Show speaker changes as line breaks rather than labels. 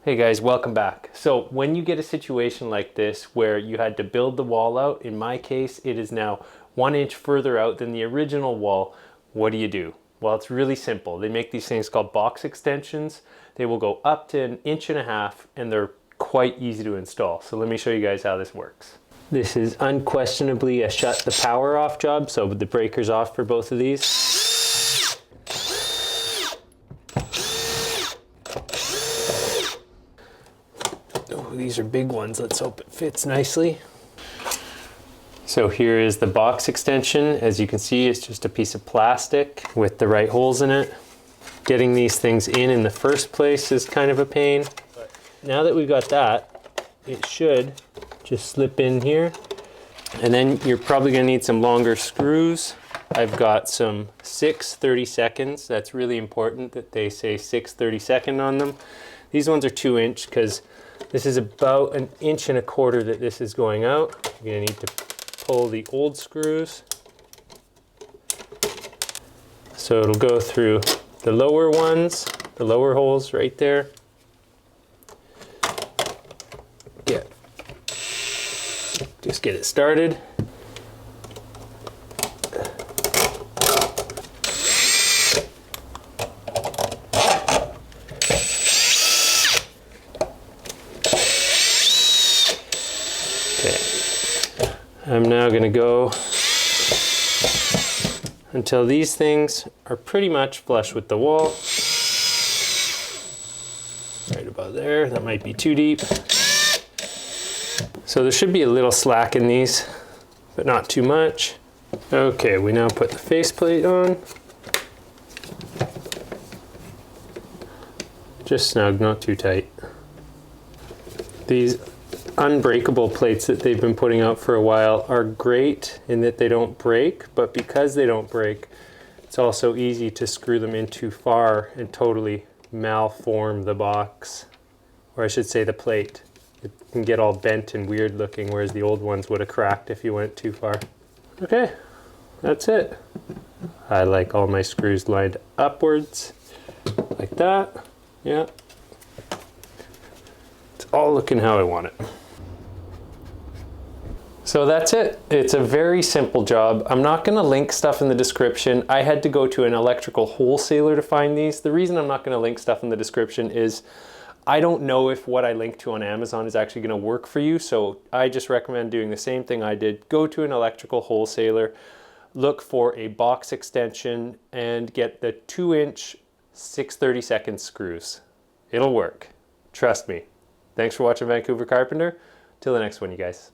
Hey guys, welcome back. So when you get a situation like this where you had to build the wall out, in my case it is now 1 inch further out than the original wall, what do? Well, it's really simple. They make these things called box extensions. They will go up to 1.5 inches and they're quite easy to install. So let me show you guys how this works. This is unquestionably a shut the power off job, so the breaker's off for both of these. These are big ones. Let's hope it fits nicely. So here is the box extension. As you can see, it's just a piece of plastic with the right holes in it. Getting these things in the first place is kind of a pain. But now that we've got that, it should just slip in here. And then you're probably going to need some longer screws. I've got some 6 30-seconds. That's really important that they say 6 30-second on them. These ones are 2 inch because this is about 1.25 inches that this is going out. You're going to need to pull the old screws. So it'll go through the lower ones, the lower holes right there. Just get it started. I'm now going to go until these things are pretty much flush with the wall. Right about there. That might be too deep. So there should be a little slack in these, but not too much. Okay, we now put the faceplate on. Just snug, not too tight. These unbreakable plates that they've been putting out for a while are great in that they don't break, but because they don't break, it's also easy to screw them in too far and totally malform the box, or I should say the plate. It can get all bent and weird looking, whereas the old ones would have cracked if you went too far. Okay, that's it. I like all my screws lined upwards, like that. Yeah. It's all looking how I want it. So that's it. It's a very simple job. I'm not going to link stuff in the description. I had to go to an electrical wholesaler to find these. The reason I'm not going to link stuff in the description is I don't know if what I link to on Amazon is actually going to work for you. So I just recommend doing the same thing I did. Go to an electrical wholesaler, look for a box extension, and get the 2 inch 6 30-second screws. It'll work. Trust me. Thanks for watching Vancouver Carpenter. Till the next one, you guys.